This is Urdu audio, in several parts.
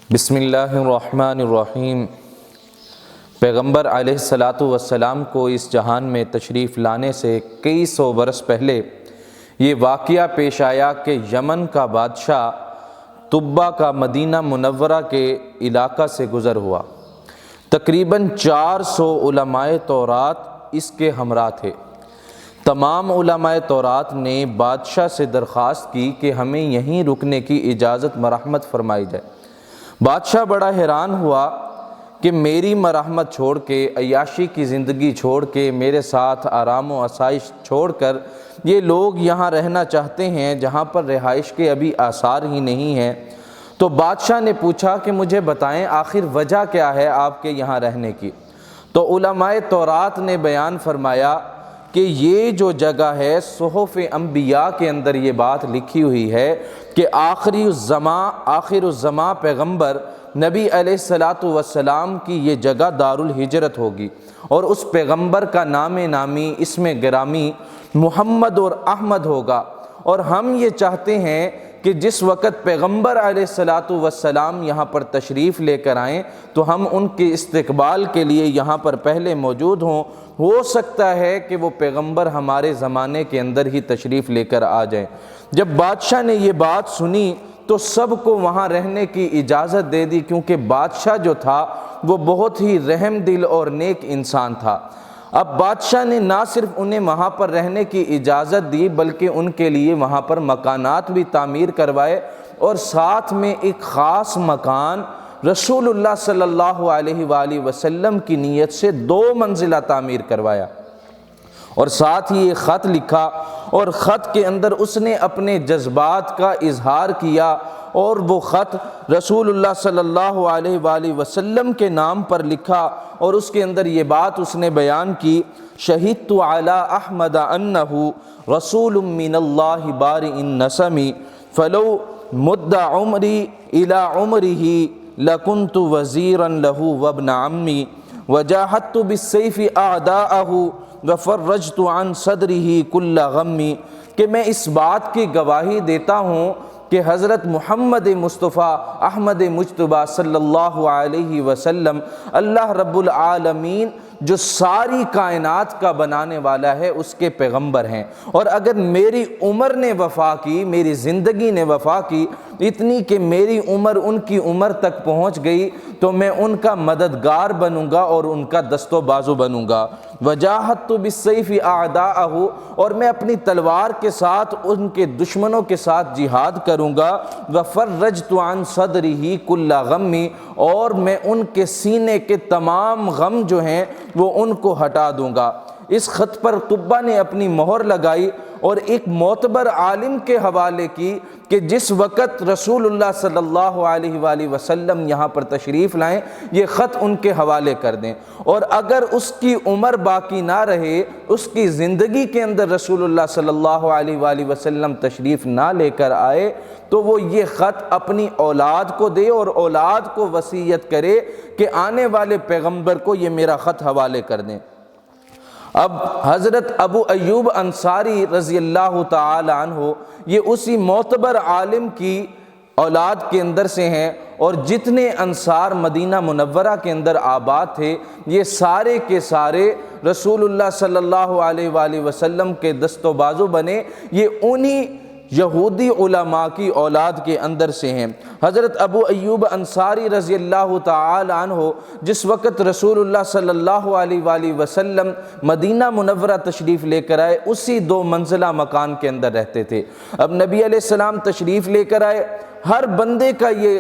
بسم اللہ الرحمن الرحیم۔ پیغمبر علیہ الصلاۃ والسلام کو اس جہان میں تشریف لانے سے کئی سو برس پہلے یہ واقعہ پیش آیا کہ یمن کا بادشاہ طبہ کا مدینہ منورہ کے علاقہ سے گزر ہوا۔ تقریباً 400 علماء تورات اس کے ہمراہ تھے۔ تمام علماء تورات نے بادشاہ سے درخواست کی کہ ہمیں یہیں رکنے کی اجازت مرحمت فرمائی جائے۔ بادشاہ بڑا حیران ہوا کہ میری مرحمت چھوڑ کے، عیاشی کی زندگی چھوڑ کے، میرے ساتھ آرام و آسائش چھوڑ کر یہ لوگ یہاں رہنا چاہتے ہیں جہاں پر رہائش کے ابھی آثار ہی نہیں ہیں۔ تو بادشاہ نے پوچھا کہ مجھے بتائیں آخر وجہ کیا ہے آپ کے یہاں رہنے کی؟ تو علماء تورات نے بیان فرمایا کہ یہ جو جگہ ہے، صحف انبیاء کے اندر یہ بات لکھی ہوئی ہے کہ آخر الزماں پیغمبر نبی علیہ الصلاۃ والسلام کی یہ جگہ دار الہجرت ہوگی، اور اس پیغمبر کا نام نامی اسم گرامی محمد اور احمد ہوگا۔ اور ہم یہ چاہتے ہیں کہ جس وقت پیغمبر علیہ الصلاۃ والسلام یہاں پر تشریف لے کر آئیں تو ہم ان کے استقبال کے لیے یہاں پر پہلے موجود ہوں۔ ہو سکتا ہے کہ وہ پیغمبر ہمارے زمانے کے اندر ہی تشریف لے کر آ جائیں۔ جب بادشاہ نے یہ بات سنی تو سب کو وہاں رہنے کی اجازت دے دی، کیونکہ بادشاہ جو تھا وہ بہت ہی رحم دل اور نیک انسان تھا۔ اب بادشاہ نے نہ صرف انہیں وہاں پر رہنے کی اجازت دی بلکہ ان کے لیے وہاں پر مکانات بھی تعمیر کروائے، اور ساتھ میں ایک خاص مکان رسول اللہ صلی اللہ علیہ وآلہ وسلم کی نیت سے 2 منزلہ تعمیر کروایا، اور ساتھ ہی ایک خط لکھا، اور خط کے اندر اس نے اپنے جذبات کا اظہار کیا، اور وہ خط رسول اللہ صلی اللہ علیہ وآلہ وسلم کے نام پر لکھا، اور اس کے اندر یہ بات اس نے بیان کی: شہدت علی احمد انہ رسول من اللہ بارئ النسم فلو مد عمری الی عمرہ لکنت وزیرا لہ وابن عمی وجاہدت بالسیف اعداءہ وفرجت عن صدرہ کل غم۔ کہ میں اس بات کی گواہی دیتا ہوں کہ حضرت محمد مصطفیٰ احمد مجتبیٰ صلی اللہ علیہ وسلم اللہ رب العالمین جو ساری کائنات کا بنانے والا ہے اس کے پیغمبر ہیں، اور اگر میری عمر نے وفا کی، میری زندگی نے وفا کی، اتنی کہ میری عمر ان کی عمر تک پہنچ گئی تو میں ان کا مددگار بنوں گا اور ان کا دست و بازو بنوں گا۔ وجاہدت بالسیف اعداءہ، اور میں اپنی تلوار کے ساتھ ان کے دشمنوں کے ساتھ جہاد کروں گا۔ وفرجت عن صدرہ کل غم، اور میں ان کے سینے کے تمام غم جو ہیں وہ ان کو ہٹا دوں گا۔ اس خط پر طبہ نے اپنی مہر لگائی اور ایک معتبر عالم کے حوالے کی کہ جس وقت رسول اللہ صلی اللہ علیہ وآلہ وسلم یہاں پر تشریف لائیں یہ خط ان کے حوالے کر دیں، اور اگر اس کی عمر باقی نہ رہے، اس کی زندگی کے اندر رسول اللہ صلی اللہ علیہ وآلہ وسلم تشریف نہ لے کر آئے تو وہ یہ خط اپنی اولاد کو دے اور اولاد کو وصیت کرے کہ آنے والے پیغمبر کو یہ میرا خط حوالے کر دیں۔ اب حضرت ابو ایوب انصاری رضی اللہ تعالی عنہ یہ اسی معتبر عالم کی اولاد کے اندر سے ہیں، اور جتنے انصار مدینہ منورہ کے اندر آباد تھے یہ سارے کے سارے رسول اللہ صلی اللہ علیہ وآلہ وسلم کے دست و بازو بنے، یہ انہی یہودی علماء کی اولاد کے اندر سے ہیں۔ حضرت ابو ایوب انصاری رضی اللہ تعالی عنہ جس وقت رسول اللہ صلی اللہ علیہ وآلہ وسلم مدینہ منورہ تشریف لے کر آئے اسی 2 منزلہ مکان کے اندر رہتے تھے۔ اب نبی علیہ السلام تشریف لے کر آئے، ہر بندے کا یہ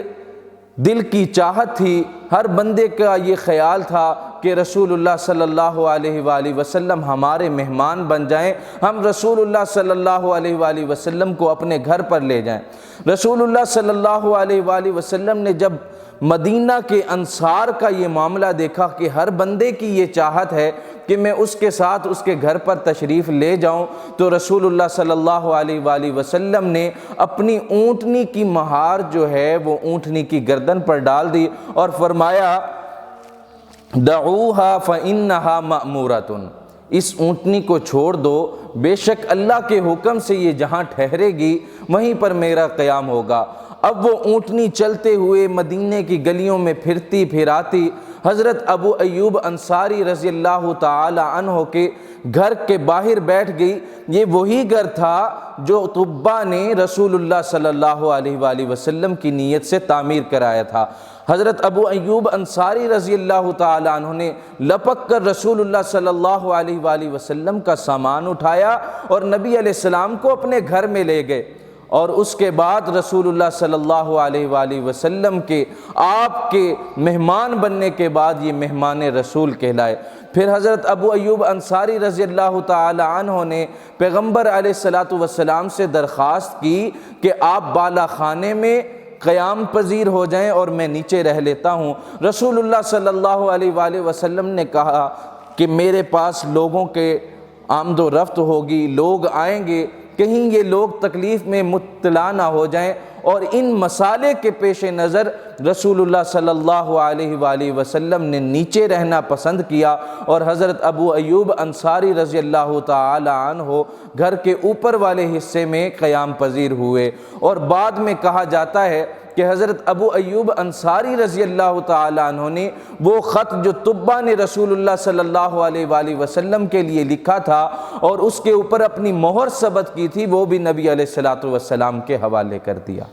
دل کی چاہت تھی، ہر بندے کا یہ خیال تھا کہ رسول اللہ صلی اللہ علیہ وآلہ وسلم ہمارے مہمان بن جائیں، ہم رسول اللہ صلی اللہ علیہ وآلہ وسلم کو اپنے گھر پر لے جائیں۔ رسول اللہ صلی اللہ علیہ وآلہ وسلم نے جب مدینہ کے انصار کا یہ معاملہ دیکھا کہ ہر بندے کی یہ چاہت ہے کہ میں اس کے ساتھ اس کے گھر پر تشریف لے جاؤں، تو رسول اللہ صلی اللہ علیہ وآلہ وسلم نے اپنی اونٹنی کی مہار جو ہے وہ اونٹنی کی گردن پر ڈال دی اور فرمایا دعوها فإنها مأمورة، اس اونٹنی کو چھوڑ دو، بے شک اللہ کے حکم سے یہ جہاں ٹھہرے گی وہیں پر میرا قیام ہوگا۔ اب وہ اونٹنی چلتے ہوئے مدینے کی گلیوں میں پھرتی پھراتی حضرت ابو ایوب انصاری رضی اللہ تعالی عنہ کے گھر کے باہر بیٹھ گئی۔ یہ وہی گھر تھا جو طباء نے رسول اللہ صلی اللہ علیہ وآلہ وسلم کی نیت سے تعمیر کرایا تھا۔ حضرت ابو ایوب انصاری رضی اللہ تعالی عنہ نے لپک کر رسول اللہ صلی اللہ علیہ وآلہ وسلم کا سامان اٹھایا اور نبی علیہ السلام کو اپنے گھر میں لے گئے، اور اس کے بعد رسول اللہ صلی اللہ علیہ وآلہ وسلم کے آپ کے مہمان بننے کے بعد یہ مہمان رسول کہلائے۔ پھر حضرت ابو ایوب انصاری رضی اللہ تعالی عنہ نے پیغمبر علیہ السلام سے درخواست کی کہ آپ بالا خانے میں قیام پذیر ہو جائیں اور میں نیچے رہ لیتا ہوں۔ رسول اللہ صلی اللہ علیہ وآلہ وسلم نے کہا کہ میرے پاس لوگوں کے آمد و رفت ہوگی، لوگ آئیں گے، کہیں یہ لوگ تکلیف میں مبتلا نہ ہو جائیں، اور ان مسالے کے پیش نظر رسول اللہ صلی اللہ علیہ وآلہ وسلم نے نیچے رہنا پسند کیا، اور حضرت ابو ایوب انصاری رضی اللہ تعالی عنہ گھر کے اوپر والے حصے میں قیام پذیر ہوئے۔ اور بعد میں کہا جاتا ہے کہ حضرت ابو ایوب انصاری رضی اللہ تعالی عنہ نے وہ خط جو طباء نے رسول اللہ صلی اللہ علیہ وآلہ وسلم کے لیے لکھا تھا اور اس کے اوپر اپنی مہر ثبت کی تھی، وہ بھی نبی علیہ السلام کے حوالے کر دیا۔